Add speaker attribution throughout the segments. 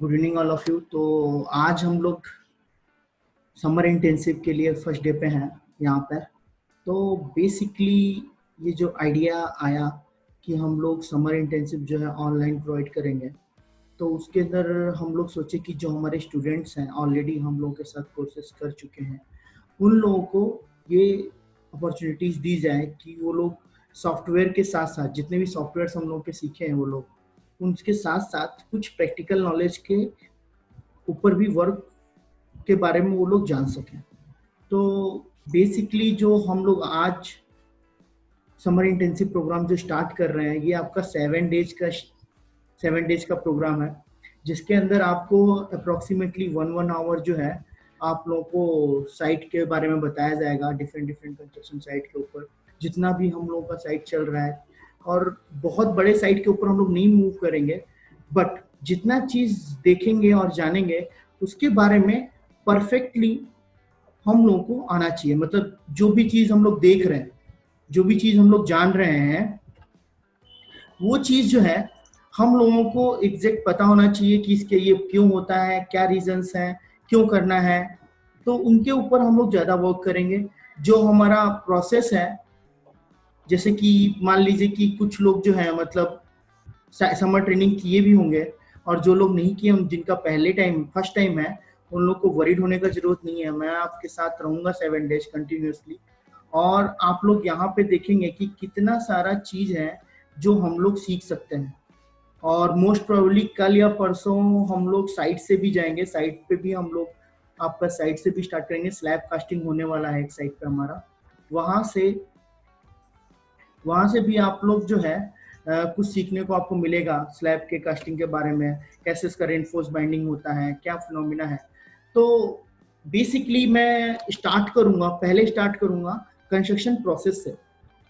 Speaker 1: Good evening all of you. तो आज हम लोग समर इंटेंसिव के लिए फर्स्ट डे पे हैं यहाँ पर। तो बेसिकली ये जो आइडिया आया कि हम लोग समर इंटेंसिव जो है ऑनलाइन प्रोवाइड करेंगे, तो उसके अंदर हम लोग सोचे कि जो हमारे स्टूडेंट्स हैं ऑलरेडी हम लोगों के साथ कोर्सेज कर चुके हैं, उन लोगों को ये अपॉर्चुनिटीज़ दी जाए कि वो लोग सॉफ्टवेयर के साथ साथ जितने भी सॉफ्टवेयर हम लोग के सीखे हैं वो लोग उनके साथ साथ कुछ प्रैक्टिकल नॉलेज के ऊपर भी वर्क के बारे में वो लोग जान सकें। तो बेसिकली जो हम लोग आज समर इंटेंसिव प्रोग्राम जो स्टार्ट कर रहे हैं, ये आपका 7 डेज का प्रोग्राम है, जिसके अंदर आपको अप्रोक्सीमेटली 1 आवर जो है आप लोगों को साइट के बारे में बताया जाएगा, डिफरेंट कंस्ट्रक्शन साइट के ऊपर जितना भी हम लोगों का साइट चल रहा है। और बहुत बड़े साइट के ऊपर हम लोग नहीं मूव करेंगे, बट जितना चीज़ देखेंगे और जानेंगे उसके बारे में परफेक्टली हम लोगों को आना चाहिए। मतलब जो भी चीज़ हम लोग देख रहे हैं, जो भी चीज़ हम लोग जान रहे हैं, वो चीज़ जो है हम लोगों को एग्जैक्ट पता होना चाहिए कि इसके ये क्यों होता है, क्या रीजंस हैं, क्यों करना है। तो उनके ऊपर हम लोग ज़्यादा वर्क करेंगे। जो हमारा प्रोसेस है, जैसे कि मान लीजिए कि कुछ लोग जो है मतलब समर ट्रेनिंग किए भी होंगे, और जो लोग नहीं किए, जिनका फर्स्ट टाइम है, उन लोग को वरीड होने का जरूरत नहीं है। मैं आपके साथ रहूंगा 7 डेज कंटिन्यूसली, और आप लोग यहाँ पे देखेंगे कि कितना सारा चीज है जो हम लोग सीख सकते हैं। और मोस्ट प्रोबेबली कल या परसों हम लोग साइट से भी जाएंगे, साइट पे भी हम लोग आपका साइट से भी स्टार्ट करेंगे। स्लैब कास्टिंग होने वाला है एक साइट पे हमारा, वहां से भी आप लोग जो है कुछ सीखने को आपको मिलेगा स्लैब के कास्टिंग के बारे में, कैसे इसका रेनफोर्स बाइंडिंग होता है, क्या फिनोमिना है। तो बेसिकली मैं पहले स्टार्ट करूंगा कंस्ट्रक्शन प्रोसेस से,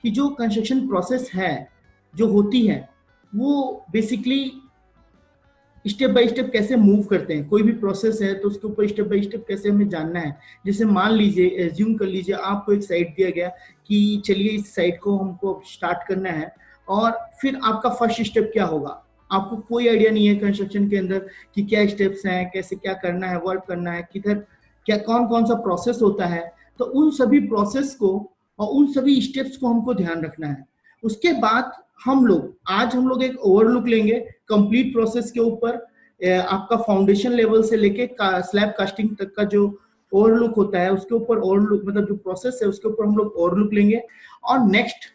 Speaker 1: कि जो कंस्ट्रक्शन प्रोसेस है जो होती है वो बेसिकली स्टेप बाय स्टेप कैसे मूव करते हैं। कोई भी प्रोसेस है तो उसके ऊपर स्टेप बाय स्टेप कैसे हमें जानना है। जैसे मान लीजिए, एज्यूम कर लीजिए आपको एक साइट दिया गया कि चलिए इस साइट को हमको स्टार्ट करना है, और फिर आपका फर्स्ट स्टेप क्या होगा। आपको कोई आइडिया नहीं है कंस्ट्रक्शन के अंदर कि क्या स्टेप्स हैं, कैसे क्या करना है, वर्क करना है, किधर क्या कौन कौन सा प्रोसेस होता है। तो उन सभी प्रोसेस को और उन सभी स्टेप्स को हमको ध्यान रखना है। उसके बाद आज हम लोग एक ओवरलुक लेंगे कंप्लीट प्रोसेस के ऊपर। आपका फाउंडेशन लेवल से लेके स्लैब कास्टिंग तक का जो ओवरलुक होता है, उसके ऊपर ओवरलुक मतलब जो प्रोसेस है उसके ऊपर हम लोग ओवरलुक लेंगे। और नेक्स्ट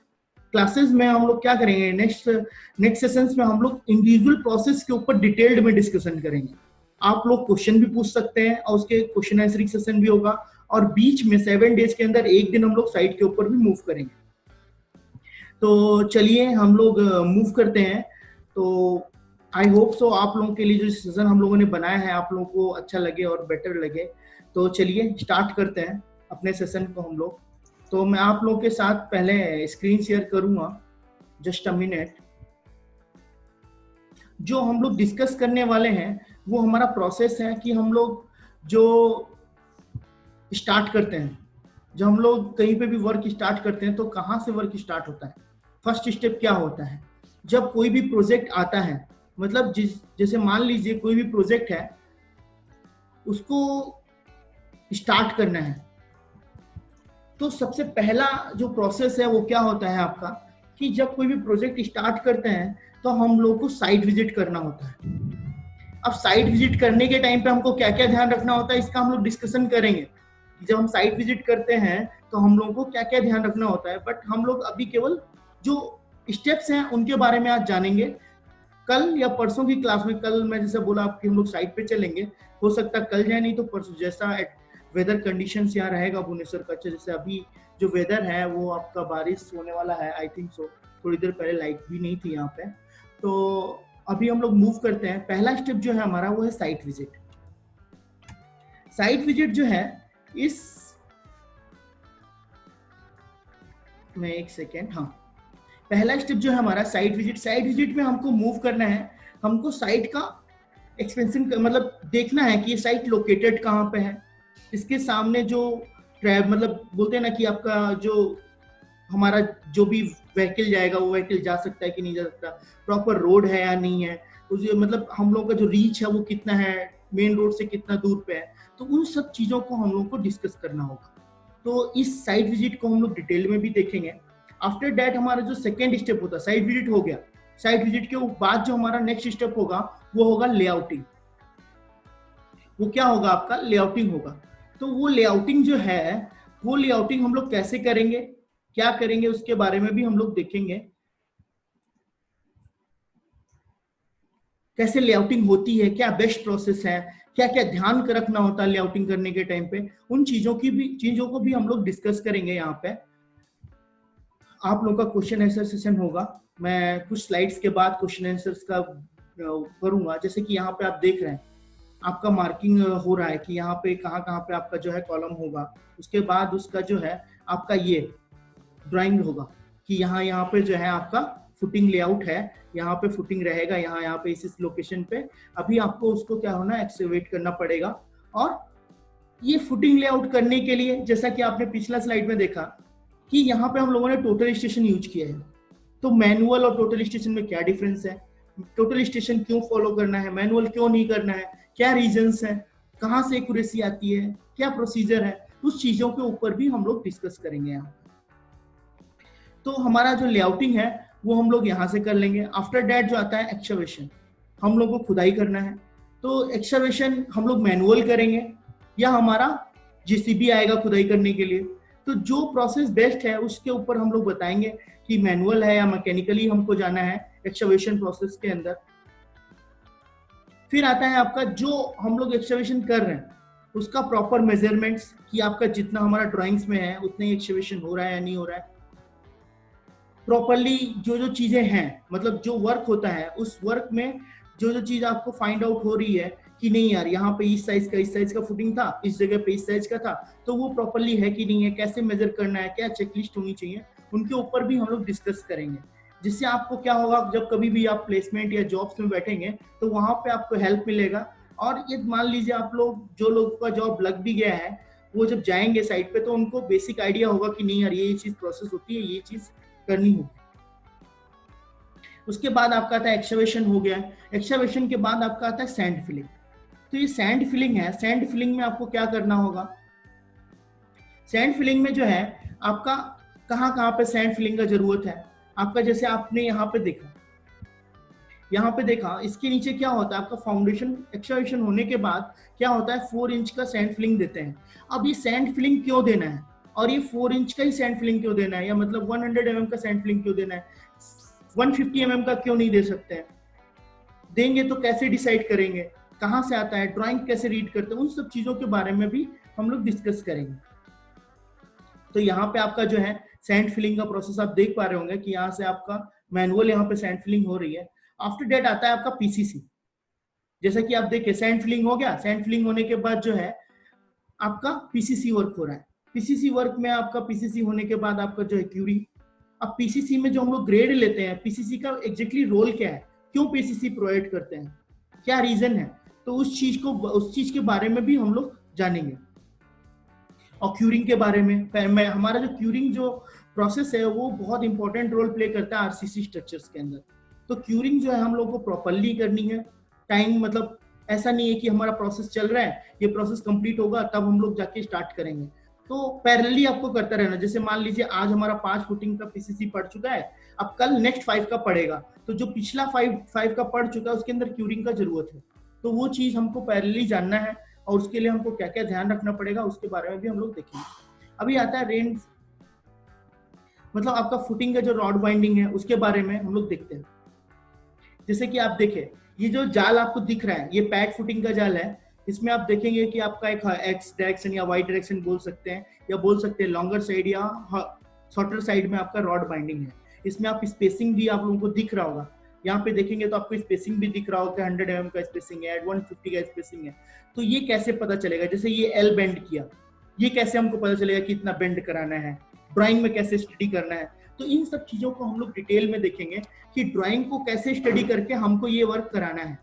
Speaker 1: क्लासेस में हम लोग क्या करेंगे, नेक्स्ट सेशंस में हम लोग इंडिविजुअल प्रोसेस के ऊपर डिटेल्ड में डिस्कशन करेंगे। आप लोग क्वेश्चन भी पूछ सकते हैं और उसके क्वेश्चन आंसरिंग सेशन भी होगा। और बीच में 7 डेज के अंदर एक दिन हम लोग साइट के ऊपर भी मूव करेंगे। तो चलिए हम लोग मूव करते हैं। तो आई होप सो आप लोगों के लिए जो सेशन हम लोगों ने बनाया है आप लोगों को अच्छा लगे और बेटर लगे। तो चलिए स्टार्ट करते हैं अपने सेशन को हम लोग। तो मैं आप लोगों के साथ पहले स्क्रीन शेयर करूंगा, जस्ट अ मिनट। जो हम लोग डिस्कस करने वाले हैं वो हमारा प्रोसेस है कि हम लोग जो स्टार्ट करते हैं, जब हम लोग कहीं पे भी वर्क स्टार्ट करते हैं तो कहाँ से वर्क स्टार्ट होता है, फर्स्ट स्टेप क्या होता है। जब कोई भी प्रोजेक्ट आता है, मतलब जैसे मान लीजिए कोई भी प्रोजेक्ट है, उसको स्टार्ट करना है, तो सबसे पहला जो प्रोसेस है वो क्या होता है आपका, कि जब कोई भी प्रोजेक्ट स्टार्ट करते हैं तो हम लोग को साइट विजिट करना होता है। अब साइट विजिट करने के टाइम पे हमको क्या क्या ध्यान रखना होता है, इसका हम लोग डिस्कशन करेंगे। जब हम साइट विजिट करते हैं तो हम लोगों को क्या क्या ध्यान रखना होता है, बट हम लोग अभी केवल जो स्टेप्स हैं उनके बारे में आज जानेंगे। कल या परसों की क्लास में, कल मैं जैसे बोला आपकी हम लोग साइट पे चलेंगे, हो सकता है कल जाए नहीं तो परसों, जैसा वेदर कंडीशंस यहाँ रहेगा भुवनेश्वर का। जैसे अभी जो वेदर है वो आपका बारिश होने वाला है, आई थिंक सो। थोड़ी देर पहले लाइट भी नहीं थी यहाँ पे। तो अभी हम लोग मूव करते हैं। पहला स्टेप जो है हमारा वो है साइट विजिट। साइट विजिट जो है एक सेकेंड, हाँ, पहला स्टेप जो है हमारा साइट विजिट। साइट विजिट में हमको मूव करना है, हमको साइट का एक्सपेंशन मतलब देखना है कि ये साइट लोकेटेड कहाँ पे है, इसके सामने जो मतलब बोलते हैं ना कि आपका जो हमारा जो भी व्हीकल जाएगा वो व्हीकल जा सकता है कि नहीं जा सकता, प्रॉपर रोड है या नहीं है। मतलब हम लोग का जो रीच है वो कितना है, मेन रोड से कितना दूर पे है, तो उन सब चीजों को हम लोग को डिस्कस करना होगा। तो इस साइट विजिट को हम लोग डिटेल में भी देखेंगे। आफ्टर दैट हमारा जो सेकेंड स्टेप होता है, साइट विजिट हो गया, साइट विजिट के बाद जो हमारा नेक्स्ट स्टेप होगा वो होगा लेआउटिंग। वो क्या होगा, आपका लेआउटिंग होगा। तो वो लेआउटिंग जो है, वो लेआउटिंग हम लोग कैसे करेंगे, क्या करेंगे, उसके बारे में भी हम लोग देखेंगे। कैसे लेआउटिंग होती है, क्या बेस्ट प्रोसेस है, क्या क्या ध्यान रखना होता है लेआउटिंग करने के टाइम पे, उन चीजों को भी हम लोग डिस्कस करेंगे यहाँ पे। आप लोग का क्वेश्चन आंसर सेशन होगा, मैं कुछ स्लाइड्स के बाद क्वेश्चन आंसर्स का करूंगा। जैसे कि यहाँ पे आप देख रहे हैं, आपका मार्किंग हो रहा है कि यहाँ पे कहाँ कहाँ पे आपका जो है कॉलम होगा। उसके बाद उसका जो है आपका ये ड्राइंग होगा कि यहाँ यहाँ पे जो है आपका फुटिंग लेआउट है, यहाँ पे फुटिंग रहेगा, यहाँ यहाँ पे इस लोकेशन पे। अभी आपको उसको क्या होना है, एक्टिवेट करना पड़ेगा। और ये फुटिंग लेआउट करने के लिए, जैसा कि आपने पिछला स्लाइड में देखा कि यहाँ पे हम लोगों ने टोटल स्टेशन यूज किया है। तो मैनुअल और टोटल स्टेशन में क्या डिफरेंस है, टोटल स्टेशन क्यों फॉलो करना है, मैनुअल क्यों नहीं करना है, क्या रीजंस है, कहाँ से एक्यूरेसी आती है, क्या प्रोसीजर है, उस चीजों के ऊपर भी हम लोग डिस्कस करेंगे यहाँ। तो हमारा जो लेआउटिंग है वो हम लोग यहाँ से कर लेंगे। आफ्टर दैट जो आता है एक्सकवेशन, हम लोग को खुदाई करना है। तो एक्सकवेशन हम लोग मैनुअल करेंगे या हमारा जेसीबी आएगा खुदाई करने के लिए। तो जो प्रोसेस बेस्ट है उसके ऊपर हम लोग बताएंगे कि मैनुअल है या मैकेनिकली हमको जाना है एक्सकवेशन प्रोसेस के अंदर। फिर आता है आपका जो हम लोग एक्सकवेशन कर रहे हैं उसका प्रॉपर मेजरमेंट्स, कि आपका जितना हमारा ड्राइंग्स में है उतने ही एक्सकवेशन हो रहा है या नहीं हो रहा है। प्रॉपरली जो जो चीजें हैं, मतलब जो वर्क होता है उस वर्क में जो जो चीज आपको फाइंड आउट हो रही है कि नहीं यार यहाँ पे इस साइज का फुटिंग था, इस जगह पे इस साइज का था, तो वो प्रॉपरली है कि नहीं है, कैसे मेजर करना है, क्या चेकलिस्ट होनी चाहिए, उनके ऊपर भी हम लोग डिस्कस करेंगे। जिससे आपको क्या होगा, जब कभी भी आप प्लेसमेंट या जॉब्स में बैठेंगे तो वहां पे आपको हेल्प मिलेगा। और ये मान लीजिए आप लोग, जो लोगों का जॉब लग भी गया है, वो जब जाएंगे साइट पे तो उनको बेसिक आइडिया होगा कि नहीं यार ये चीज प्रोसेस होती है, ये चीज करनी होगी। उसके बाद आपका आता है एक्सकवेशन हो गया। एक्सकवेशन के बाद आपका आता है सैंड फिलिंग। तो ये सैंड फिलिंग है, सैंड फिलिंग में आपको क्या करना होगा, सैंड फिलिंग में जो है आपका कहाँ कहाँ पे सैंड फिलिंग का जरूरत है। आपका जैसे आपने यहाँ पे देखा इसके नीचे क्या होता है, आपका फाउंडेशन एक्सकवेशन होने के बाद क्या होता है, 4 इंच का सैंड फिलिंग देते हैं। अब ये सैंड फिलिंग क्यों देना है, और ये 4 इंच का ही सैंड फिलिंग क्यों देना है, या मतलब 100 mm का सैंड फिलिंग क्यों देना है, 150 mm का क्यों नहीं दे सकते हैं, देंगे तो कैसे डिसाइड करेंगे, कहाँ से आता है, ड्राइंग कैसे रीड करते हैं, उन सब चीजों के बारे में भी हम लोग डिस्कस करेंगे। तो यहाँ पे आपका जो है सैंड फिलिंग का प्रोसेस आप देख पा रहे होंगे कि यहाँ से आपका मैनुअल यहाँ पे सैंड फिलिंग हो रही है। आफ्टर डेट आता है आपका पीसीसी। जैसा कि आप देखिए सैंड फिलिंग हो गया, सैंड फिलिंग होने के बाद जो है आपका पीसीसी वर्क हो रहा है। पीसीसी वर्क में आपका पीसीसी होने के बाद आपका जो है क्यूरिंग। अब पीसीसी में जो हम लोग ग्रेड लेते हैं, पीसीसी का एग्जैक्टली रोल क्या है, क्यों पीसीसी प्रोवाइड करते हैं, क्या रीजन है, तो उस चीज के बारे में भी हम लोग जानेंगे। और क्यूरिंग के बारे में हमारा जो क्यूरिंग जो प्रोसेस है वो बहुत इंपॉर्टेंट रोल प्ले करता है आरसीसी स्ट्रक्चर्स के अंदर। तो क्यूरिंग जो है हम लोग को प्रॉपरली करनी है। टाइम मतलब ऐसा नहीं है कि हमारा प्रोसेस चल रहा है, ये प्रोसेस कंप्लीट होगा तब हम लोग जाके स्टार्ट करेंगे। तो पैरेलली आपको करता रहना। जैसे मान लीजिए आज हमारा 5 फुटिंग का पीसीसी पड़ चुका है, अब कल नेक्स्ट 5 का पड़ेगा, तो जो पिछला 5 का पड़ चुका है उसके अंदर क्यूरिंग का जरूरत है। तो वो चीज हमको पैरेलली जानना है, और उसके लिए हमको क्या क्या ध्यान रखना पड़ेगा उसके बारे में भी हम लोग देखेंगे। अभी आता है रेन, मतलब आपका फुटिंग का जो रॉड बाइंडिंग है उसके बारे में हम लोग देखते हैं। जैसे कि आप देखें, ये जो जाल आपको दिख रहा है ये पैड फुटिंग का जाल है। इसमें आप देखेंगे कि आपका एक एक्स डायरेक्शन या वाई डायरेक्शन बोल सकते हैं, या बोल सकते हैं लॉन्गर साइड या शॉर्टर साइड में आपका रॉड बाइंडिंग है। इसमें आप स्पेसिंग भी आप लोगों को दिख रहा होगा, यहाँ पे देखेंगे तो आपको स्पेसिंग भी दिख रहा होगा, 100 mm का स्पेसिंग है, 150 का स्पेसिंग है। तो ये कैसे पता चलेगा, जैसे ये एल बेंड किया, ये कैसे हमको पता चलेगा कि इतना बेंड कराना है, ड्राइंग में कैसे स्टडी करना है। तो इन सब चीजों को हम लोग डिटेल में देखेंगे कि ड्राइंग को कैसे स्टडी करके हमको ये वर्क कराना है,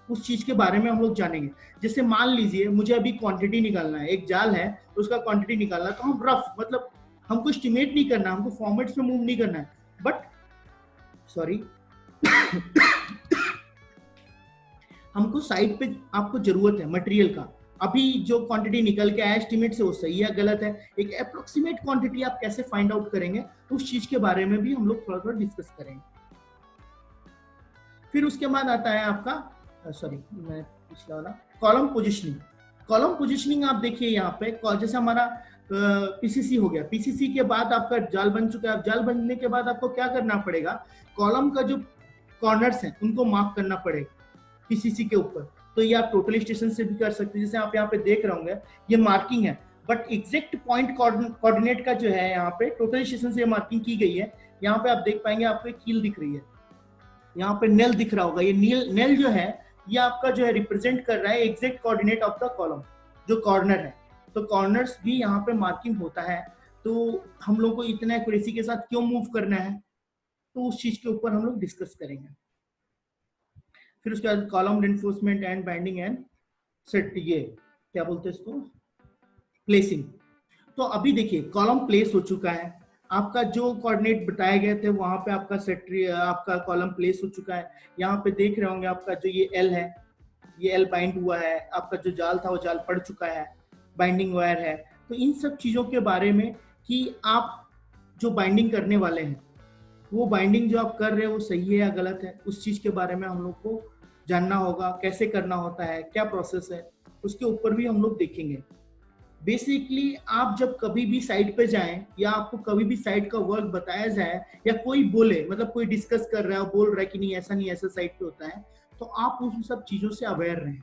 Speaker 1: उस चीज के बारे में हम लोग जानेंगे। जैसे मान लीजिए मुझे अभी क्वांटिटी निकालना है, एक जाल है उसका क्वांटिटी निकालना है, तो हम रफ मतलब हमको एस्टिमेट नहीं करना, हमको फॉर्मेट्स में मूव नहीं करना है, बट सॉरी हमको साइट पे आपको जरूरत है मटेरियल का, अभी जो क्वांटिटी निकल के आया एस्टिमेट से वो सही है गलत है, एक अप्रोक्सीमेट क्वांटिटी आप कैसे फाइंड आउट करेंगे, उस चीज के बारे में भी हम लोग थोड़ा थोड़ा डिस्कस करेंगे। फिर उसके बाद आता है आपका सॉरी मैं पिछला वाला कॉलम पोजिशनिंग। कॉलम पोजिशनिंग आप देखिए यहाँ पे जैसे हमारा पीसीसी हो गया, पीसीसी के बाद आपका जाल बन चुका है, जाल बनने के बाद आपको क्या करना पड़ेगा, कॉलम का जो कॉर्नर्स हैं उनको मार्क करना पड़ेगा पीसीसी के ऊपर। तो ये आप टोटल स्टेशन से भी कर सकते हैं, जैसे आप यहाँ पे देख रहे होंगे ये मार्किंग है, बट एग्जैक्ट पॉइंट कोऑर्डिनेट का जो है यहाँ पे टोटल स्टेशन से मार्किंग की गई है। यहाँ पे आप देख पाएंगे आपको एक कील दिख रही है, यहाँ पे नेल दिख रहा होगा, ये नेल जो है ये आपका जो है रिप्रेजेंट कर रहा है exact coordinate of the column, जो कॉर्नर है। तो कॉर्नर्स भी यहाँ पे मार्किंग होता है, तो हम लोग को इतना एक्यूरेसी के साथ क्यों मूव करना है, तो उस चीज के ऊपर हम लोग डिस्कस करेंगे। फिर उसके बाद column reinforcement and binding and set, ये क्या बोलते हैं इसको, प्लेसिंग। तो अभी देखिए कॉलम प्लेस हो चुका है, आपका जो कोऑर्डिनेट बताए गए थे वहां पे आपका सेट आपका कॉलम प्लेस हो चुका है। यहाँ पे देख रहे होंगे आपका जो ये एल है, ये एल बाइंड हुआ है, आपका जो जाल था वो जाल पड़ चुका है, बाइंडिंग वायर है। तो इन सब चीजों के बारे में कि आप जो बाइंडिंग करने वाले हैं वो बाइंडिंग जो आप कर रहे हैं वो सही है या गलत है, उस चीज के बारे में हम लोग को जानना होगा, कैसे करना होता है, क्या प्रोसेस है, उसके ऊपर भी हम लोग देखेंगे। बेसिकली आप जब कभी भी साइट पे जाएं या आपको कभी भी साइट का वर्क बताया जाए या कोई बोले, मतलब कोई डिस्कस कर रहा है बोल रहा है कि नहीं ऐसा साइट पे होता है, तो आप उन सब चीजों से अवेयर रहें।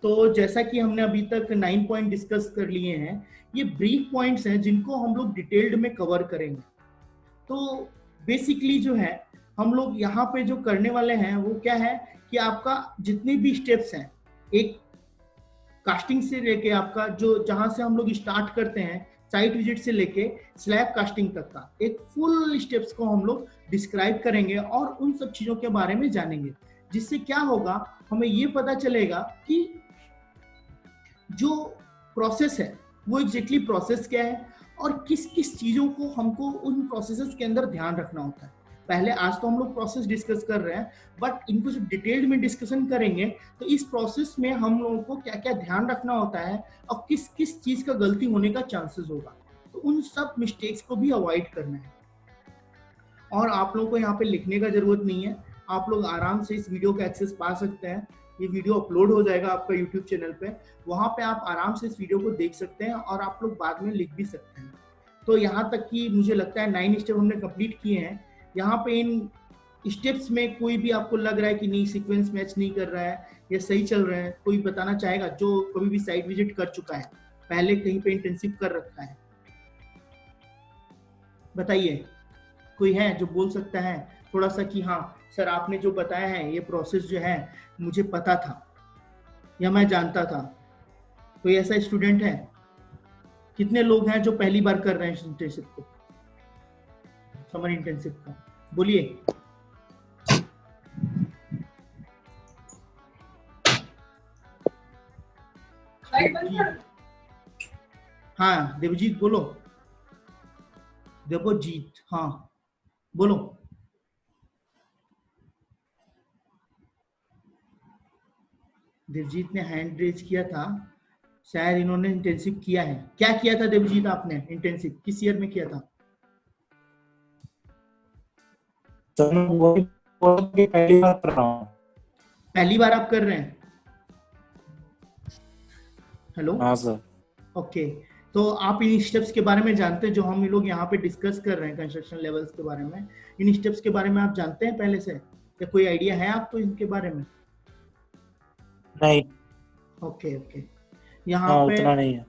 Speaker 1: तो जैसा कि हमने अभी तक 9 पॉइंट डिस्कस कर लिए हैं, ये ब्रीफ पॉइंट्स हैं जिनको हम लोग डिटेल्ड में कवर करेंगे। तो बेसिकली जो है हम लोग यहाँ पे जो करने वाले हैं वो क्या है कि आपका जितने भी स्टेप्स हैं, एक कास्टिंग से लेके आपका जो जहां से हम लोग स्टार्ट करते हैं साइट विजिट से लेके स्लैब कास्टिंग तक का एक फुल स्टेप्स को हम लोग डिस्क्राइब करेंगे और उन सब चीजों के बारे में जानेंगे, जिससे क्या होगा हमें ये पता चलेगा कि जो प्रोसेस है वो एग्जैक्टली प्रोसेस क्या है और किस किस चीजों को हमको उन प्रोसेसेस के अंदर ध्यान रखना होता है। पहले आज तो हम लोग प्रोसेस डिस्कस कर रहे हैं, बट इनको जब डिटेल्ड में डिस्कशन करेंगे तो इस प्रोसेस में हम लोगों को क्या क्या ध्यान रखना होता है और किस किस चीज का गलती होने का चांसेस होगा, तो उन सब मिस्टेक्स को भी अवॉइड करना है। और आप लोगों को यहाँ पे लिखने का जरूरत नहीं है, आप लोग आराम से इस वीडियो का एक्सेस पा सकते हैं। ये वीडियो अपलोड हो जाएगा आपका यूट्यूब चैनल पे, वहां पे आप आराम से इस वीडियो को देख सकते हैं और आप लोग बाद में लिख भी सकते हैं। तो यहाँ तक कि मुझे लगता है 9 स्टेप हमने कंप्लीट किए हैं। यहाँ पे इन स्टेप्स में कोई भी आपको लग रहा है कि नहीं सीक्वेंस मैच नहीं कर रहा है या सही चल रहा है, कोई बताना चाहेगा जो कभी भी साइट विजिट कर चुका है, पहले कहीं पे इंटेंसिव कर रखा है, बताइए कोई है जो बोल सकता है थोड़ा सा कि हाँ सर आपने जो बताया है ये प्रोसेस जो है मुझे पता था या मैं जानता था। कोई ऐसा स्टूडेंट है? कितने लोग हैं जो पहली बार कर रहे हैं इंटर्नशिप को, समर इंटर्नशिप का, बोलिए। हाँ देवजीत बोलो, देवजीत हाँ बोलो। देवजीत ने हैंड रेज किया था, शायद इन्होंने इंटेंसिव किया है। क्या किया था देवजीत आपने इंटेंसिव, किस ईयर में किया था?
Speaker 2: पहली बार कर रहा हूँ।
Speaker 1: पहली बार आप कर रहे हैं? हेलो
Speaker 2: हाँ सर।
Speaker 1: ओके, तो आप इन स्टेप्स के बारे में जानते हैं जो हम लोग यहाँ पे डिस्कस कर रहे हैं कंस्ट्रक्शन लेवल्स के बारे में, इन स्टेप्स के बारे में आप जानते हैं पहले से या कोई आइडिया है आपको इनके बारे में?
Speaker 2: नहीं।
Speaker 1: ओके ओके, यहाँ पे
Speaker 2: उतना नहीं है।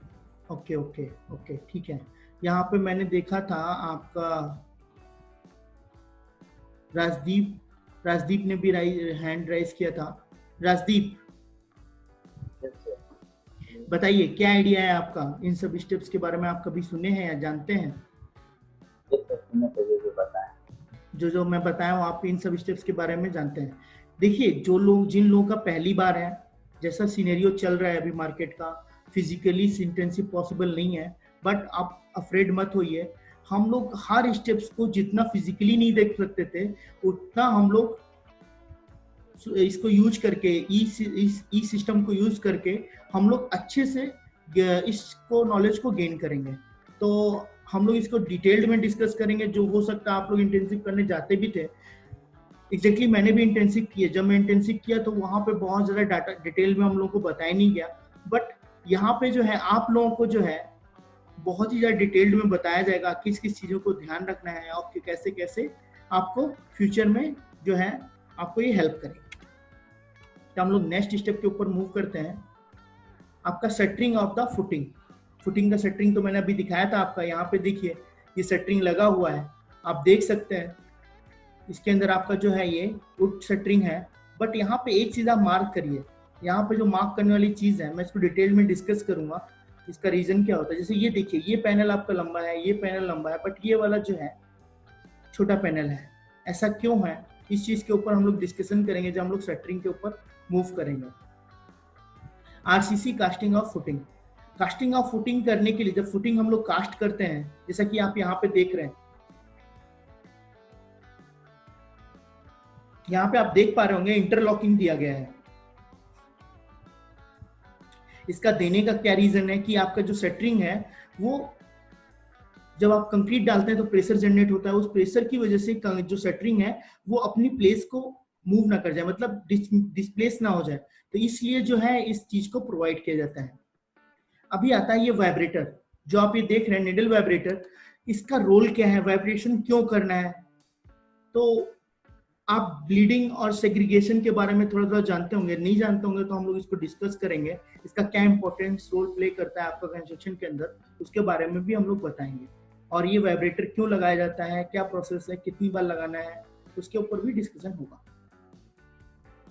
Speaker 1: ओके ओके ओके ठीक है। यहाँ पे मैंने देखा था आपका राजदीप ने भी हैंड राइज किया था। राजदीप बताइए क्या आइडिया है आपका इन सब स्टेप्स के बारे में, आप कभी सुने हैं या जानते हैं? जो मैं बताया हूँ आप इन सब स्टेप्स के बारे में जानते हैं। देखिए जो लोग जिन लोगों का पहली बार है, जैसा सिनेरियो चल रहा है अभी मार्केट का, फिजिकली इंटेंसिव पॉसिबल नहीं है, बट आप अफ्रेड मत होइए। हम लोग हर स्टेप्स को जितना फिजिकली नहीं देख सकते थे उतना हम लोग इसको यूज करके ई सिस्टम को यूज करके हम लोग अच्छे से इसको नॉलेज को गेन करेंगे। तो हम लोग इसको डिटेल्ड में डिस्कस करेंगे। जो हो सकता है आप लोग इंटेंसिव करने जाते भी थे, एग्जैक्टली मैंने भी इंटेंसिव किया। जब मैं इंटेंसिव किया तो वहां पे बहुत ज्यादा डाटा डिटेल में हम लोग को बताया नहीं गया, बट यहाँ पे जो है आप लोगों को जो है बहुत ही ज्यादा डिटेल्ड में बताया जाएगा किस किस चीजों को ध्यान रखना है और कैसे कैसे आपको फ्यूचर में जो है आपको ये हेल्प करेगा। तो हम लोग नेक्स्ट स्टेप के ऊपर मूव करते हैं। आपका सेटरिंग ऑफ द फुटिंग। फुटिंग का सेटरिंग तो मैंने अभी दिखाया था आपका। यहाँ पे देखिए ये सेटरिंग लगा हुआ है, आप देख सकते हैं। इसके अंदर आपका जो है ये वुड सेटरिंग है, बट यहाँ पे एक चीज आप मार्क करिए। यहाँ पे जो मार्क करने वाली चीज है मैं इसको डिटेल में डिस्कस करूंगा इसका रीजन क्या होता है। जैसे ये देखिए, ये पैनल आपका लंबा है, ये पैनल लंबा है, बट ये वाला जो है छोटा पैनल है। ऐसा क्यों है, इस चीज के ऊपर हम लोग डिस्कशन करेंगे जब हम लोग सेटरिंग के ऊपर मूव करेंगे। RCC casting of footing. Casting of footing करने के लिए जब फुटिंग हम लोग कास्ट करते हैं, जैसा कि आप यहाँ पे देख रहे हैं, यहाँ पे आप देख पा रहे होंगे इंटरलॉकिंग दिया गया है। इसका देने का क्या रीजन है कि आपका जो सेटरिंग है वो जब आप कंक्रीट डालते हैं तो प्रेशर जनरेट होता है। उस प्रेशर की वजह से जो सेटरिंग है वो अपनी प्लेस को मूव ना कर जाए, मतलब डिस्प्लेस ना हो जाए। तो इसलिए जो है इस चीज को प्रोवाइड किया जाता है। अभी आता है ये वाइब्रेटर, जो आप ये देख रहे हैं निडल वाइब्रेटर। इसका रोल क्या है, वाइब्रेशन क्यों करना है? तो आप ब्लीडिंग और सेग्रीगेशन के बारे में थोड़ा थोड़ा जानते होंगे, नहीं जानते होंगे तो हम लोग इसको डिस्कस करेंगे। इसका क्या इंपॉर्टेंस रोल प्ले करता है आपका कंस्ट्रक्शन के अंदर, उसके बारे में भी हम लोग बताएंगे। और ये वाइब्रेटर क्यों लगाया जाता है, क्या प्रोसेस है, कितनी बार लगाना है, उसके ऊपर भी डिस्कशन होगा।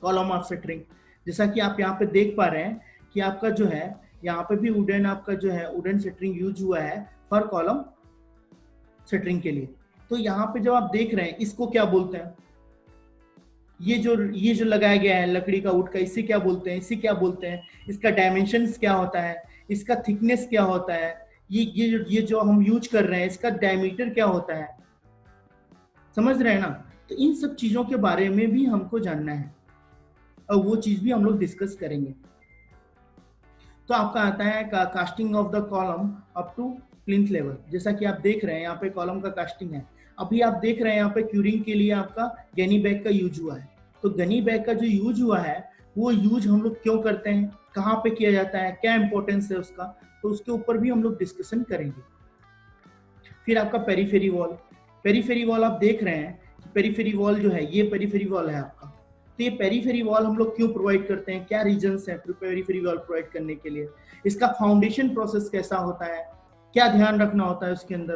Speaker 1: कॉलम ऑफ सेटरिंग, जैसा कि आप यहाँ पे देख पा रहे हैं कि आपका जो है यहाँ पे भी वुडन आपका जो है वुडन सेटरिंग यूज हुआ है फॉर कॉलम सेटरिंग के लिए। तो यहाँ पे जब आप देख रहे हैं इसको क्या बोलते हैं, ये जो लगाया गया है लकड़ी का, वुड का, इसे क्या बोलते हैं, इसे क्या बोलते हैं, इसका डायमेंशंस क्या होता है, इसका थिकनेस क्या होता है, ये जो हम यूज कर रहे हैं इसका डायमीटर क्या होता है, समझ रहे हैं ना? तो इन सब चीजों के बारे में भी हमको जानना है और वो चीज भी हम लोग डिस्कस करेंगे। तो आपका आता है casting of the column up to plinth level. जैसा कि आप देख रहे हैं यहाँ पे कॉलम का कास्टिंग है। अभी आप देख रहे हैं यहाँ पे क्यूरिंग के लिए आपका गनी बैग का यूज हुआ है। तो गनी बैग का जो यूज हुआ है वो यूज हम लोग क्यों करते हैं, कहाँ पे किया जाता है, क्या इंपॉर्टेंस है उसका, तो उसके ऊपर भी हम लोग डिस्कशन करेंगे। फिर आपका पेरीफेरी वॉल। पेरीफेरी वॉल आप देख रहे हैं कि पेरीफेरी वॉल जो है ये पेरीफेरी वॉल है आपका। तो ये पेरीफेरी वॉल हम लोग क्यों प्रोवाइड करते हैं, क्या रीजंस हैं पेरीफेरी वॉल प्रोवाइड करने के लिए, इसका फाउंडेशन प्रोसेस कैसा होता है, क्या ध्यान रखना होता है उसके अंदर,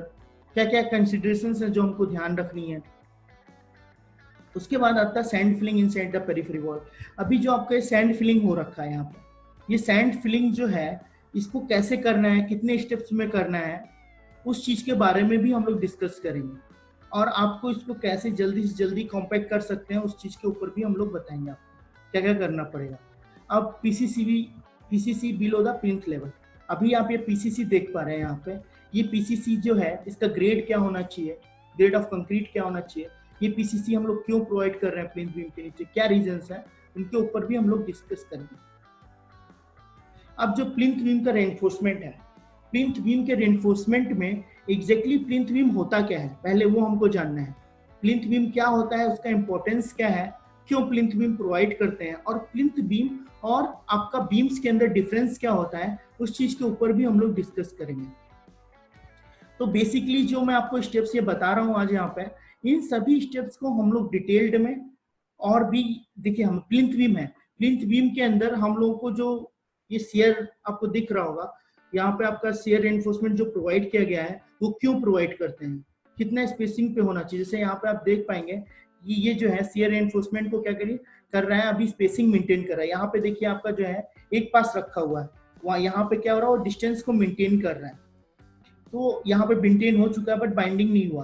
Speaker 1: क्या क्या कंसिडरेशंस हैं जो हमको ध्यान रखनी है। उसके बाद आता है sand filling inside the periphery wall. अभी जो आपका सैंड फिलिंग हो रखा है यहाँ पे, ये सैंड फिलिंग जो है इसको कैसे करना है, कितने स्टेप्स में करना है, उस चीज के बारे में भी हम लोग डिस्कस करेंगे। और आपको इसको कैसे जल्दी से जल्दी कॉम्पैक्ट कर सकते हैं उस चीज के ऊपर भी हम लोग बताएंगे आपको क्या क्या करना पड़ेगा। अब PCC below the plinth level. अभी आप ये पीसीसी देख पा रहे हैं यहाँ पे, ये पीसीसी जो है इसका ग्रेड क्या होना चाहिए, ग्रेड ऑफ कंक्रीट क्या होना चाहिए, ये पीसीसी हम लोग क्यों प्रोवाइड कर रहे हैं प्लिंथ बीम के नीचे, क्या रीजंस है, उनके ऊपर भी हम लोग डिस्कस करेंगे। अब जो प्लिंथ बीम का रेनफोर्समेंट है, प्लिंथ बीम के रेनफोर्समेंट में एग्जैक्टली प्लिंथ बीम होता क्या है, पहले वो हमको जानना है। प्लिंथ बीम क्या होता है, उसका इंपॉर्टेंस क्या है, क्यों प्लिंथ बीम प्रोवाइड करते हैं, और प्लिंथ बीम और आपका बीम्स के अंदर डिफरेंस क्या होता है, उस चीज के ऊपर भी हम लोग डिस्कस करेंगे। तो बेसिकली जो मैं आपको स्टेप्स ये बता रहा हूँ आज यहाँ पे, इन सभी स्टेप्स को हम लोग डिटेल्ड में और भी देखिए। हम प्लिंथ बीम है, प्लिंथ बीम के अंदर हम लोगों को जो ये शेयर आपको दिख रहा होगा, यहाँ पे आपका शेयर रेनफोर्समेंट जो प्रोवाइड किया गया है वो क्यों प्रोवाइड करते हैं, कितना स्पेसिंग पे होना चाहिए। जैसे यहाँ पे आप देख पाएंगे कि ये जो है शेयर रेनफोर्समेंट को क्या कर रहा है, अभी स्पेसिंग मेंटेन कर रहा है। यहाँ पे देखिए आपका जो है एक पास रखा हुआ है, वहाँ यहाँ पे क्या हो रहा है, वो डिस्टेंस को मेंटेन कर रहा है। तो यहाँ पे मेंटेन हो चुका है बट बाइंडिंग नहीं हुआ,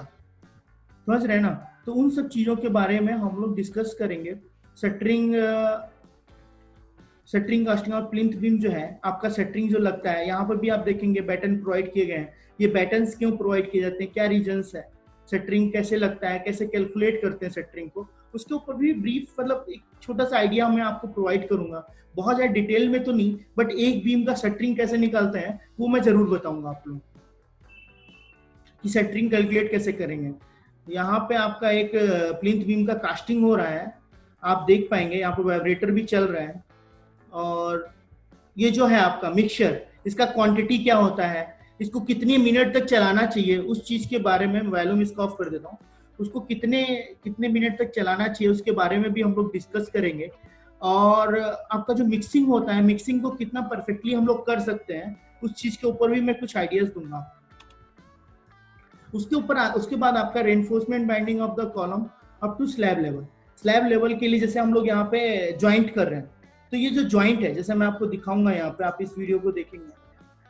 Speaker 1: समझ रहे हैं ना? तो उन सब चीजों के बारे में हम लोग डिस्कस करेंगे। सेटरिंग कास्टिंग और प्लिंथ बीम जो है आपका सेटरिंग जो लगता है, यहाँ पर भी आप देखेंगे बैटन प्रोवाइड किए गए हैं। ये बैटन्स क्यों प्रोवाइड किए जाते हैं, क्या रीजंस है, सेटरिंग कैसे लगता है, कैसे कैलकुलेट करते हैं सेटरिंग को, उसके ऊपर भी ब्रीफ मतलब एक छोटा सा आइडिया मैं आपको प्रोवाइड करूंगा, बहुत ज्यादा डिटेल में तो नहीं, बट एक बीम का शटरिंग कैसे निकालते हैं वो मैं जरूर बताऊंगा आप लोगों को कि शटरिंग कैलकुलेट कैसे करेंगे। यहाँ पे आपका एक प्लिंथ बीम का कास्टिंग हो रहा है, आप देख पाएंगे यहाँ पे वाइब्रेटर भी चल रहा है। और ये जो है आपका मिक्सचर, इसका क्वांटिटी क्या होता है, इसको कितने मिनट तक चलाना चाहिए, उस चीज के बारे में वॉल्यूम इसका ऑफ कर देता हूँ, उसको कितने कितने मिनट तक चलाना चाहिए उसके बारे में भी हम लोग डिस्कस करेंगे। और आपका जो मिक्सिंग होता है, मिक्सिंग को कितना परफेक्टली हम लोग कर सकते हैं उस चीज के ऊपर भी मैं कुछ आइडियाज दूंगा। उसके बाद आपका reinforcement binding of the column up to slab level. Slab level के लिए जैसे हम लोग यहाँ पे ज्वाइंट कर रहे हैं, तो ये जो ज्वाइंट है, जैसे मैं आपको दिखाऊंगा यहाँ पे, आप इस वीडियो को देखेंगे,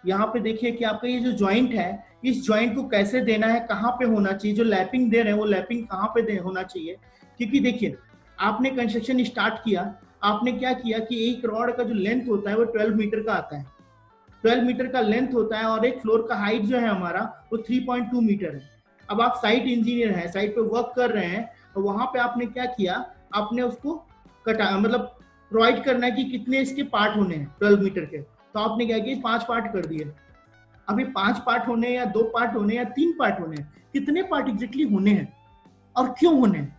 Speaker 1: यहाँ पे देखिए कि आपका ये जो ज्वाइंट है, इस ज्वाइंट को कैसे देना है, कहाँ पे होना चाहिए, जो लैपिंग दे रहे हैं वो लैपिंग कहाँ पे होना चाहिए। क्योंकि देखिए आपने कंस्ट्रक्शन स्टार्ट किया, आपने क्या किया कि एक रॉड का जो लेंथ होता है वो 12 मीटर का आता है, 12 मीटर का लेंथ होता है, और एक फ्लोर का हाइट जो है हमारा वो 3.2 मीटर है। अब आप साइट इंजीनियर हैं, साइट पे वर्क कर रहे हैं, तो वहां पे आपने क्या किया, आपने उसको कटा मतलब प्रोवाइड करना है कि कितने इसके पार्ट होने हैं 12 मीटर के, तो आपने क्या किया 5 पार्ट कर दिए। अभी 5 पार्ट होने या 2 पार्ट होने या 3 पार्ट होने, कितने पार्ट एग्जैक्टली होने हैं और क्यों होने हैं,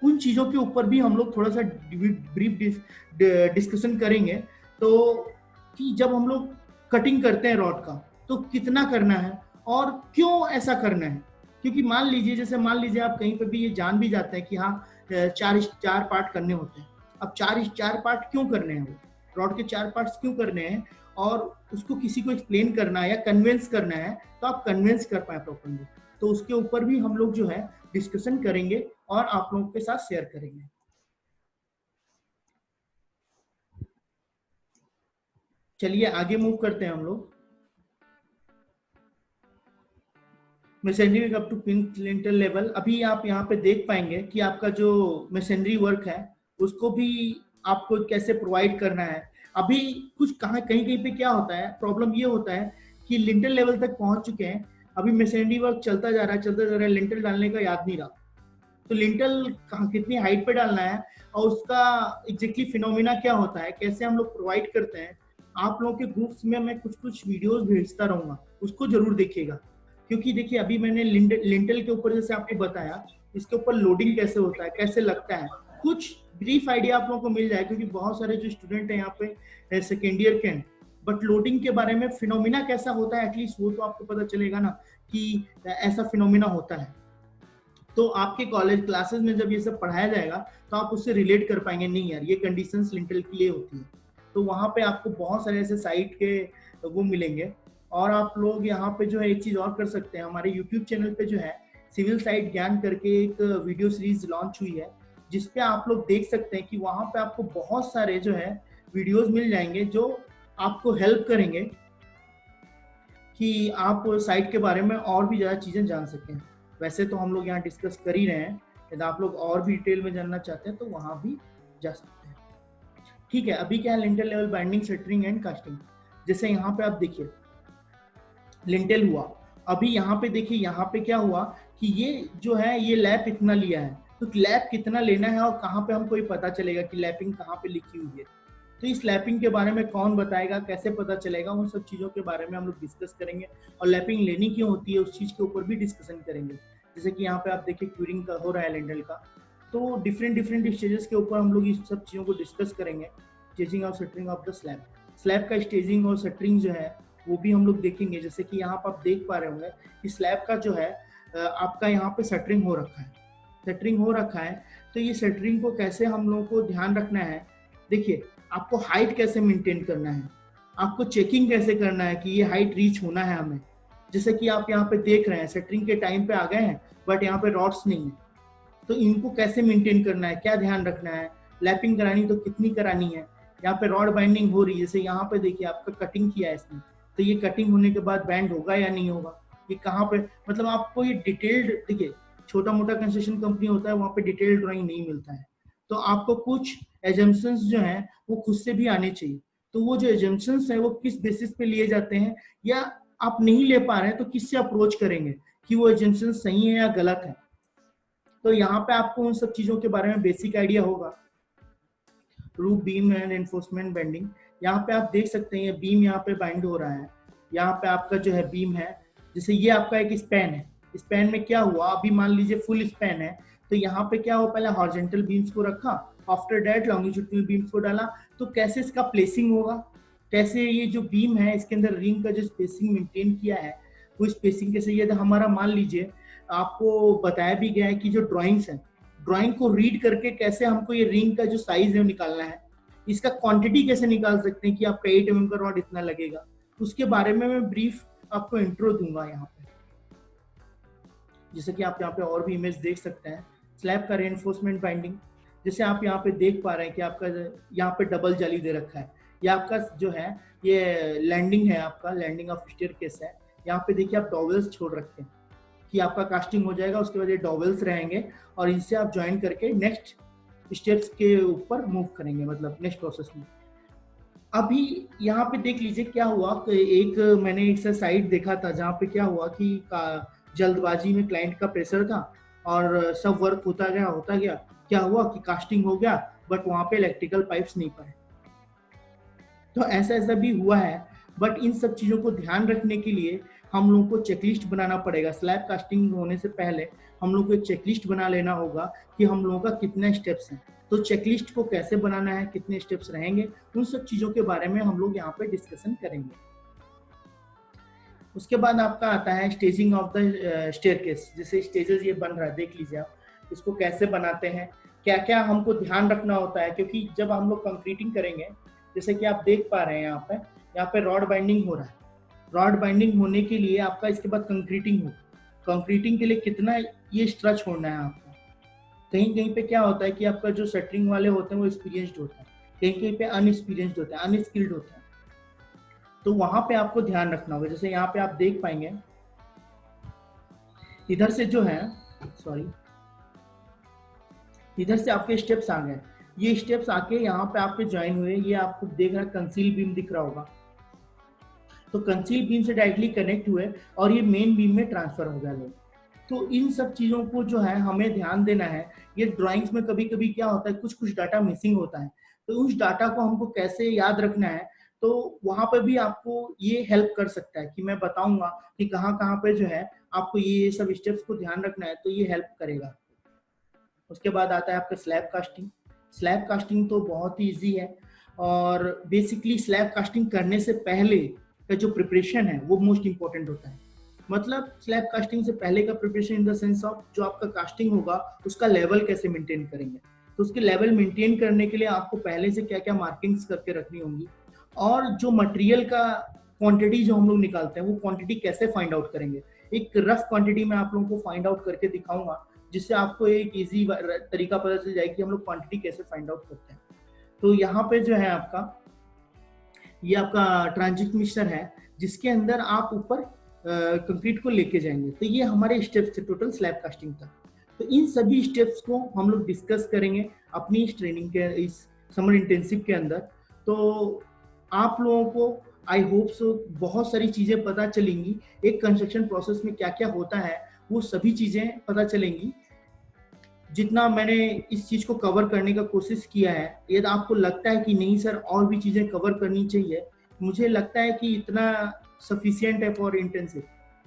Speaker 1: उन चीजों के ऊपर भी हम लोग थोड़ा सा ब्रीफ डिस्कशन करेंगे। तो कि जब हम लोग कटिंग करते हैं रॉड का तो कितना करना है और क्यों ऐसा करना है। क्योंकि मान लीजिए आप कहीं पर भी ये जान भी जाते हैं कि हाँ 4 पार्ट करने होते हैं। अब 4 पार्ट क्यों करने हैं, वो रॉड के 4 पार्ट्स क्यों करने हैं, और उसको किसी को एक्सप्लेन करना है या कन्विंस करना है, तो आप कन्विंस कर पाए प्रॉपर्ली, तो उसके ऊपर भी हम लोग जो है डिस्कशन करेंगे और आप लोगों के साथ शेयर करेंगे। चलिए आगे मूव करते हैं हम लोग। Masonry up to pink lintel level, अभी आप यहाँ पे देख पाएंगे कि आपका जो मेसेनरी वर्क है उसको भी आपको कैसे प्रोवाइड करना है। अभी कुछ कहीं कहीं पे क्या होता है, प्रॉब्लम ये होता है कि लिंटल लेवल तक पहुंच चुके हैं, अभी मेसेनरी वर्क चलता जा रहा है, लिंटल डालने का याद नहीं रहा, तो लिंटल कहाँ कितनी हाइट पे डालना है और उसका एग्जैक्टली फिनोमिना क्या होता है, कैसे हम लोग प्रोवाइड करते हैं। आप लोगों के ग्रुप्स में मैं कुछ कुछ वीडियोस भेजता रहूंगा, उसको जरूर देखिएगा। क्योंकि देखिए अभी मैंने लिंटल के ऊपर जैसे आपने बताया, इसके ऊपर लोडिंग कैसे होता है, कैसे लगता है, कुछ ब्रीफ आइडिया आप लोगों को मिल जाए। क्योंकि बहुत सारे जो स्टूडेंट हैं यहाँ पे सेकेंड ईयर के हैं, बट लोडिंग के बारे में फिनोमिना कैसा होता है एटलीस्ट वो तो आपको पता चलेगा ना कि ऐसा फिनोमिना होता है। तो आपके कॉलेज क्लासेस में जब ये सब पढ़ाया जाएगा तो आप उससे रिलेट कर पाएंगे, नहीं यार ये कंडीशंस लिंटल के लिए होती है। तो वहाँ पे आपको बहुत सारे ऐसे साइट के वो मिलेंगे। और आप लोग यहाँ पे जो है एक चीज और कर सकते हैं, हमारे यूट्यूब चैनल पे जो है सिविल साइट ज्ञान करके एक वीडियो सीरीज लॉन्च हुई है, जिसपे आप लोग देख सकते हैं कि वहाँ पे आपको बहुत सारे जो है वीडियोज मिल जाएंगे जो आपको हेल्प करेंगे कि आप साइट के बारे में और भी ज्यादा चीजें जान सकें। वैसे तो हम लोग यहाँ डिस्कस कर ही रहे हैं, यदि आप लोग और भी डिटेल में जानना चाहते हैं तो वहां भी जा सकते हैं। ठीक है, अभी क्या है, lintel level binding, shuttering and casting. जैसे यहाँ पे आप देखिए लिंटल हुआ, अभी यहाँ पे देखिए यहाँ पे क्या हुआ कि ये जो है ये लैप इतना लिया है, तो लैप कितना लेना है और कहाँ पे हमको ये पता चलेगा कि लैपिंग कहाँ पे लिखी हुई है। तो इस लैपिंग के बारे में कौन बताएगा, कैसे पता चलेगा, उन सब चीज़ों के बारे में हम लोग डिस्कस करेंगे। और लैपिंग लेनी क्यों होती है उस चीज़ के ऊपर भी डिस्कशन करेंगे। जैसे कि यहाँ पे आप देखिए क्यूरिंग का हो रहा है लिंटल का, तो डिफरेंट स्टेजेस के ऊपर हम लोग इस सब चीज़ों को डिस्कस करेंगे। स्टेजिंग और shuttering of the slab, slab का स्टेजिंग और शटरिंग जो है वो भी हम लोग देखेंगे। जैसे कि यहाँ पर आप देख पा रहे होंगे कि स्लैब का जो है आपका यहाँ पे शटरिंग हो रखा है, शटरिंग हो रखा है। तो ये शटरिंग को कैसे हम लोगों को ध्यान रखना है, देखिए आपको हाइट कैसे मेंटेन करना है, आपको चेकिंग कैसे करना है कि ये हाइट रीच होना है हमें। जैसे कि आप यहाँ पे देख रहे हैं शटरिंग के टाइम पे आ गए हैं बट यहाँ पे रॉड्स नहीं है, तो इनको कैसे मेंटेन करना है, क्या ध्यान रखना है, लैपिंग करानी तो कितनी करानी है। यहाँ पे रॉड बाइंडिंग हो रही है, जैसे यहाँ पे देखिए आपका कटिंग किया है इसने, तो ये कटिंग होने के बाद बैंड होगा या नहीं होगा, ये कहाँ पे, मतलब आपको ये डिटेल्ड, देखिए छोटा मोटा कंस्ट्रक्शन कंपनी होता है वहाँ पे डिटेल्ड ड्राइंग नहीं मिलता है, तो आपको कुछ एजम्पशंस जो हैं वो खुद से भी आने चाहिए। तो वो जो एजम्पशंस है वो किस बेसिस पे लिए जाते हैं, या आप नहीं ले पा रहे हैं तो किससे अप्रोच करेंगे कि वो एजम्पशंस सही है या गलत है। तो यहाँ पे आपको उन सब चीजों के बारे में बेसिक आइडिया होगा। Roof beam and enforcement bending, यहाँ पे आप देख सकते हैं बीम यहाँ पे बाइंड हो रहा है। यहाँ पे आपका जो है बीम है, जैसे ये आपका एक स्पैन है, स्पैन में क्या हुआ, अभी मान लीजिए फुल स्पैन है, तो यहाँ पे क्या हुआ, पहले हॉरिजॉन्टल बीम्स को रखा, आफ्टर दैट लॉन्गिट्यूडिनल बीम्स को डाला। तो कैसे इसका प्लेसिंग होगा, कैसे ये जो बीम है इसके अंदर रिंग का जो स्पेसिंग मेंटेन किया है, वो स्पेसिंग कैसे, ये हमारा मान लीजिए आपको बताया भी गया है कि जो ड्राइंग्स है, ड्राइंग को रीड करके कैसे हमको ये रिंग का जो साइज है वो निकालना है, इसका क्वांटिटी कैसे निकाल सकते हैं कि आपका 8 mm का रॉड इतना लगेगा, उसके बारे में मैं ब्रीफ आपको इंट्रो दूंगा यहाँ पे। जैसे कि आप यहाँ पे और भी इमेज देख सकते हैं, स्लैब का रेनफोर्समेंट बाइंडिंग, जैसे आप यहाँ पे देख पा रहे हैं कि आपका यहाँ पे डबल जाली दे रखा है, ये आपका जो है ये लैंडिंग है, आपका लैंडिंग ऑफ स्टेयरकेस है। यहाँ पे देखिए आप डॉवेल्स छोड़ रखे हैं कि आपका कास्टिंग हो जाएगा, उसके बाद ये डॉवेल्स रहेंगे और इनसे आप ज्वाइन करके नेक्स्ट स्टेप्स के ऊपर मूव करेंगे, मतलब नेक्स्ट प्रोसेस में। अभी यहाँ पे देख लीजिए क्या हुआ कि एक मैंने एक साइट देखा था जहाँ पे क्या हुआ कि जल्दबाजी में क्लाइंट का प्रेशर था और सब वर्क होता गया, क्या हुआ कि कास्टिंग हो गया बट वहाँ पे इलेक्ट्रिकल पाइप्स नहीं पाए। तो ऐसा भी हुआ है, बट इन सब चीज़ों को ध्यान रखने के लिए हम लोगों को चेकलिस्ट बनाना पड़ेगा। स्लैब कास्टिंग होने से पहले हम लोग को एक चेकलिस्ट बना लेना होगा कि हम लोगों का कितने स्टेप्स हैं। तो चेकलिस्ट को कैसे बनाना है, कितने स्टेप्स रहेंगे, उन सब चीज़ों के बारे में हम लोग यहाँ पे डिस्कशन करेंगे। उसके बाद आपका आता है स्टेजिंग ऑफ द स्टेयरकेस। जैसे स्टेजेस ये बन रहा है, देख लीजिए आप इसको कैसे बनाते हैं, क्या क्या हमको ध्यान रखना होता है, क्योंकि जब हम लोग कंक्रीटिंग करेंगे, जैसे कि आप देख पा रहे हैं यहाँ पे रॉड बाइंडिंग हो रहा है। रॉड बाइंडिंग होने के लिए आपका इसके बाद कंक्रीटिंग हो, कंक्रीटिंग के लिए कितना ये स्ट्रेच छोड़ना है आपको। कहीं कहीं पे क्या होता है कि आपका जो शटरिंग वाले होते हैं वो एक्सपीरियंस्ड होते हैं, कहीं कहीं पे अनएक्सपीरियंस्ड होते हैं, अनस्किल्ड होते हैं, तो वहां पे आपको ध्यान रखना होगा। जैसे यहाँ पे आप देख पाएंगे इधर से जो है, सॉरी, इधर से आपके स्टेप्स आ गए, ये स्टेप्स आके यहाँ पे आपके ज्वाइन हुए, ये आपको देख रहा है कंसील बीम दिख रहा होगा, तो कंसील बीम से डायरेक्टली कनेक्ट हुए और ये मेन बीम में ट्रांसफर हो गया लोग। तो इन सब चीजों को जो है हमें ध्यान देना है। ये ड्राइंग्स में कभी कभी क्या होता है, कुछ डाटा मिसिंग होता है, तो उस डाटा को हमको कैसे याद रखना है, तो वहां पर भी आपको ये हेल्प कर सकता है कि मैं बताऊंगा कि कहाँ कहाँ पे जो है आपको ये सब स्टेप्स को ध्यान रखना है, तो ये हेल्प करेगा। उसके बाद आता है आपका स्लैब कास्टिंग। स्लैब कास्टिंग तो बहुत ही ईजी है, और बेसिकली स्लैब कास्टिंग करने से पहले का जो प्रिपरेशन है वो मोस्ट इंपॉर्टेंट होता है। मतलब स्लैब कास्टिंग से पहले का preparation in the sense of जो आपका कास्टिंग होगा उसका लेवल कैसे मेंटेन करेंगे, तो उसके लेवल मेंटेन करने के लिए आपको पहले से क्या क्या मार्किंग्स करके रखनी होंगी, और जो मटेरियल का क्वांटिटी जो हम लोग निकालते हैं वो क्वांटिटी कैसे फाइंड आउट करेंगे। एक रफ क्वांटिटी मैं आप लोगों को फाइंड आउट करके दिखाऊंगा, जिससे आपको एक इजी तरीका पता चल जाए कि हम लोग क्वांटिटी कैसे फाइंड आउट करते हैं। तो यहाँ पे जो है आपका ये आपका ट्रांजिट मिक्सचर है, जिसके अंदर आप ऊपर कंक्रीट को लेके जाएंगे। तो ये हमारे स्टेप्स थे टोटल स्लैब कास्टिंग तक। तो इन सभी स्टेप्स को हम लोग डिस्कस करेंगे अपनी इस ट्रेनिंग के, इस समर इंटेंसिव के अंदर। तो आप लोगों को आई होप सो बहुत सारी चीजें पता चलेंगी, एक कंस्ट्रक्शन प्रोसेस में क्या क्या होता है वो सभी चीजें पता चलेंगी। जितना मैंने इस चीज को कवर करने का कोशिश किया है, यदि आपको लगता है कि नहीं सर और भी चीजें कवर करनी चाहिए, मुझे लगता है कि इतना सफिशिएंट है फॉर इंटेंसिव।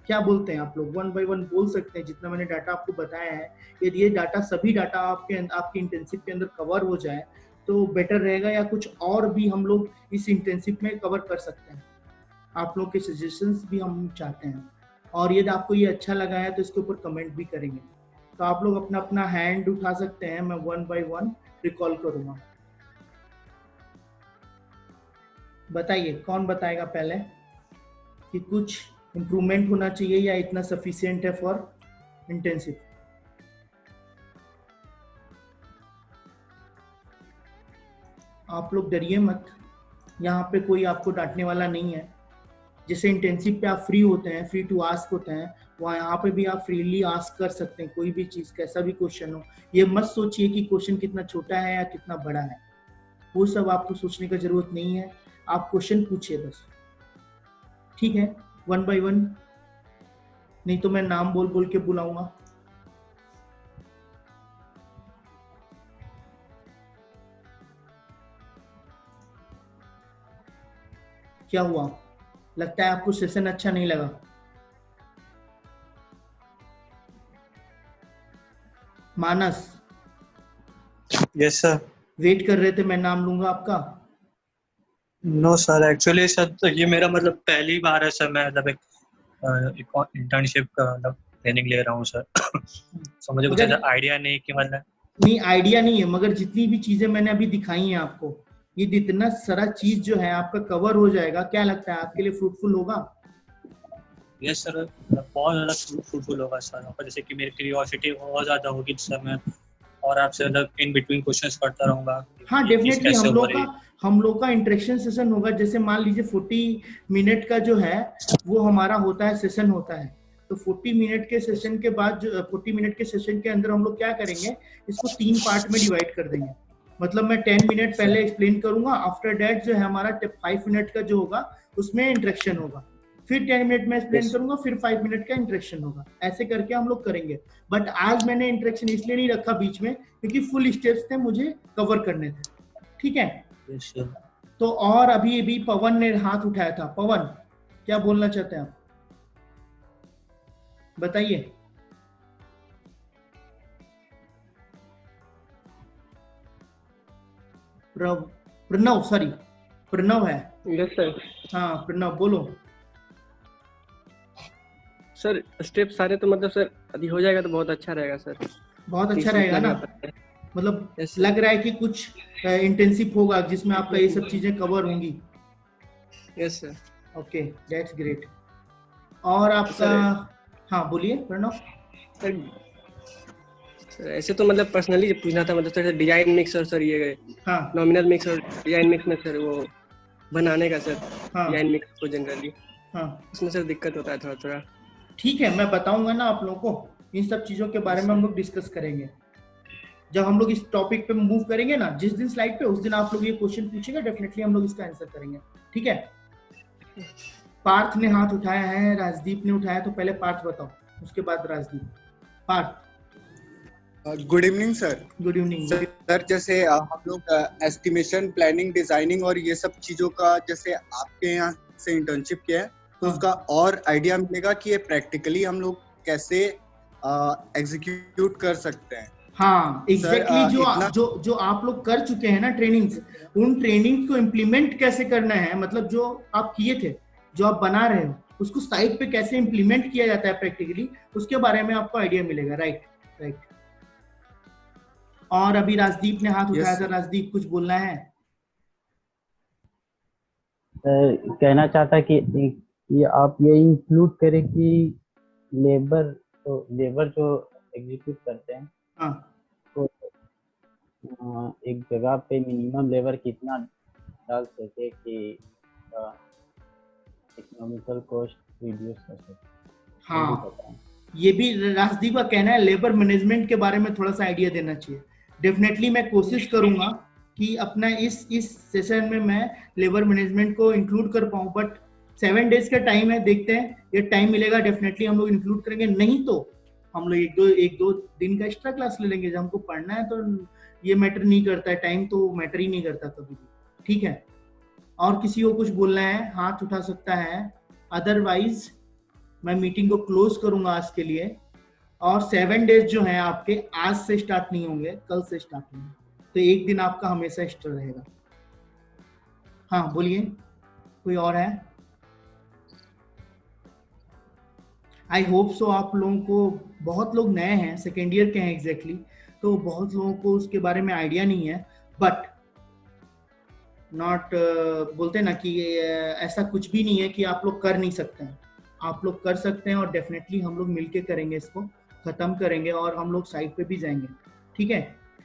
Speaker 1: क्या बोलते हैं आप लोग, वन बाय वन बोल सकते हैं जितना मैंने डाटा आपको बताया है। यदि ये डाटा सभी डाटा आपके इंटेंसिव के अंदर कवर हो जाए तो बेटर रहेगा, या कुछ और भी हम लोग इस इंटेंसिव में कवर कर सकते हैं। आप लोग के सजेशंस भी हम चाहते हैं, और यदि आपको ये अच्छा लगा है तो इसके ऊपर कमेंट भी करेंगे। तो आप लोग अपना अपना हैंड उठा सकते हैं, मैं वन बाय वन रिकॉल करूंगा। बताइए कौन बताएगा पहले कि कुछ इम्प्रूवमेंट होना चाहिए या इतना सफिशिएंट है फॉर इंटेंसिव। आप लोग डरिए मत, यहाँ पे कोई आपको डांटने वाला नहीं है। जैसे इंटेंसिव पे आप फ्री होते हैं, फ्री टू आस्क होते हैं, वहाँ यहाँ पे भी आप फ्रीली आस्क कर सकते हैं कोई भी चीज़, कैसा भी क्वेश्चन हो। ये मत सोचिए कि क्वेश्चन कितना छोटा है या कितना बड़ा है, वो सब आपको सोचने का जरूरत नहीं है। आप क्वेश्चन पूछिए बस, ठीक है, वन बाय वन, नहीं तो मैं नाम बोल बोल के बुलाऊंगा। क्या हुआ? लगता है आपको सेशन अच्छा नहीं लगा? मानस,
Speaker 3: यस सर।
Speaker 1: वेट कर रहे थे, मैं नाम लूंगा आपका।
Speaker 3: नो सर, एक्चुअली सर तो ये मेरा मतलब पहली बार है सर, मैं मतलब एक इंटर्नशिप का मतलब ट्रेनिंग ले रहा हूँ सर। तो मुझे कुछ
Speaker 1: मगर
Speaker 3: ऐसा आइडिया नहीं कि मतलब
Speaker 1: नहीं, आइडिया नहीं है, मगर जितनी भी चीजें मैंने अभी दिखाई हैं आपको, ये इतना सारा चीज जो है आपका कवर हो जाएगा। क्या लगता है आपके लिए फ्रूटफुल होगा?
Speaker 3: यस सर, मतलब बहुत ज़्यादा फ्रूटफुल होगा सर। और जैसे कि मेरी क्यूरियोसिटी बहुत ज़्यादा होगी सर, मैं और आपसे मतलब इन बिटवीन क्वेश्चंस करता रहूँगा
Speaker 1: हाँ,
Speaker 3: ये चीज़
Speaker 1: डेफिनेटली
Speaker 3: कैसे हो रही।
Speaker 1: हम लोग का इंटरेक्शन सेशन होगा। जैसे मान लीजिए 40 मिनट का जो है वो हमारा होता है, सेशन होता है। तो 40 मिनट के सेशन के बाद 40 मिनट के सेशन के अंदर हम लोग क्या करेंगे, इसको 3 पार्ट में डिवाइड कर देंगे। मतलब मैं 10 मिनट पहले एक्सप्लेन करूंगा, आफ्टर दैट जो है हमारा 5 मिनट का जो होगा उसमें इंटरेक्शन होगा, फिर 10 मिनट में एक्सप्लेन करूंगा, फिर 5 मिनट का इंटरेक्शन होगा। ऐसे करके हम लोग करेंगे। बट आज मैंने इंटरेक्शन इसलिए नहीं रखा बीच में, क्योंकि फुल स्टेप्स थे मुझे कवर करने थे। ठीक है?
Speaker 3: Yes sir.
Speaker 1: तो और अभी अभी पवन ने हाथ उठाया था। पवन, क्या बोलना चाहते हैं आप, बताइए। प्रणव, सॉरी, प्रणव है।
Speaker 4: Yes sir.
Speaker 1: हाँ प्रणव, बोलो।
Speaker 4: सर स्टेप सारे तो मतलब सर अभी हो जाएगा तो बहुत अच्छा रहेगा सर।
Speaker 1: बहुत अच्छा
Speaker 4: 30 मिनट
Speaker 1: रहेगा
Speaker 4: लग
Speaker 1: ना?
Speaker 4: जाता है।
Speaker 1: मतलब
Speaker 4: यस सर।
Speaker 1: लग रहा है कि कुछ इंटेंसिव होगा जिसमें आपका ये सब चीजें कवर होंगी।
Speaker 4: Yes sir.
Speaker 1: Okay, that's great. और आपका,
Speaker 4: सर
Speaker 1: हाँ बोलिए प्रणव।
Speaker 4: सर सर ऐसे तो मतलब पर्सनली पूछना था, मतलब सर डिजाइन मिक्स और सर ये
Speaker 1: हाँ
Speaker 4: नॉमिनल मिक्स और डिजाइन मिक्स में सर वो बनाने का सर,
Speaker 1: हाँ
Speaker 4: डिजाइन मिक्स को जनरली
Speaker 1: हाँ,
Speaker 4: उसमें सर दिक्कत होता है थोड़ा थोड़ा।
Speaker 1: ठीक है, मैं बताऊंगा ना आप लोगों को। इन सब चीजों के बारे में हम लोग डिस्कस करेंगे जब हम लोग इस टॉपिक पे मूव करेंगे ना। जिस दिन स्लाइड पे, उस दिन आप लोग ये क्वेश्चन पूछेगा, डेफिनेटली हम लोग इसका आंसर करेंगे। ठीक है? पार्थ ने हाथ उठाया है, राजदीप ने उठाया, तो पहले पार्थ बताओ, उसके बाद Rajdeep. Parth,
Speaker 5: good evening sir.
Speaker 1: Good evening.
Speaker 5: Sir जैसे हम लोग एस्टिमेशन, प्लानिंग, डिजाइनिंग और ये सब चीजों का जैसे आपके यहाँ से इंटर्नशिप किया है, तो
Speaker 1: हाँ।
Speaker 5: उसका और आइडिया मिलेगा कि ये प्रैक्टिकली हम लोग कैसे एग्जीक्यूट कर सकते हैं।
Speaker 1: हाँ एग्जैक्टली,
Speaker 5: इतना
Speaker 1: जो आप लोग कर चुके हैं ना ट्रेनिंग्स, उन ट्रेनिंग को इम्प्लीमेंट कैसे करना है, मतलब जो आप किए थे, जो आप बना रहे हो, उसको साइट पे कैसे इम्प्लीमेंट किया जाता है प्रैक्टिकली, उसके बारे में आपको आइडिया मिलेगा। Right right. और अभी राजदीप ने हाथ उठाया था। राजदीप, कुछ बोलना है?
Speaker 2: कहना चाहता कि आप ये इंक्लूड करें कि लेबर जो एग्जीक्यूट करते हैं,
Speaker 1: हाँ
Speaker 2: तो एक जगह पे मिनिमम लेबर कितना डाल सके कि इकोनॉमिकल कॉस्ट रिड्यूस कर सके।
Speaker 1: हाँ, ये भी राजदीप का कहना है, लेबर मैनेजमेंट के बारे में थोड़ा सा आइडिया देना चाहिए। डेफिनेटली मैं कोशिश करूंगा कि अपना इस सेशन में मैं लेबर मैनेजमेंट को इंक्लूड कर पाऊं, बट 7 डेज का टाइम है, देखते हैं। ये टाइम मिलेगा डेफिनेटली हम लोग इंक्लूड करेंगे, नहीं तो हम लोग एक दो दिन का एक्स्ट्रा क्लास ले लेंगे। जब हमको पढ़ना है तो ये मैटर नहीं करता है, टाइम तो मैटर ही नहीं करता कभी भी। ठीक है? और किसी को कुछ बोलना है, हाथ उठा सकता है, अदरवाइज मैं मीटिंग को क्लोज करूंगा आज के लिए। और 7 डेज जो हैं आपके, आज से स्टार्ट नहीं होंगे, कल से स्टार्ट होंगे, तो एक दिन आपका हमेशा एक्स्ट्रा रहेगा। हाँ बोलिए, कोई और है? I hope so. आप लोगों को, बहुत लोग नए हैं, सेकेंड ईयर के हैं एग्जैक्टली, तो बहुत लोगों को उसके बारे में आइडिया नहीं है। बट नॉट बोलते ना कि ऐसा कुछ भी नहीं है कि आप लोग कर नहीं सकते हैं। आप लोग कर सकते हैं, और डेफिनेटली हम लोग मिलके करेंगे, इसको खत्म करेंगे, और हम लोग साइट पे भी जाएंगे। ठीक है?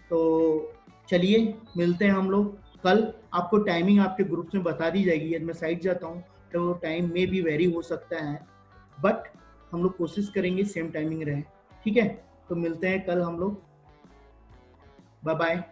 Speaker 1: तो चलिए मिलते हैं हम लोग कल। आपको टाइमिंग आपके ग्रुप में बता दी जाएगी। यदि मैं साइट जाता हूँ तो टाइम में भी वेरी हो सकता है, बट हम लोग कोशिश करेंगे सेम टाइमिंग रहे। ठीक है? तो मिलते हैं कल हम लोग। Bye bye.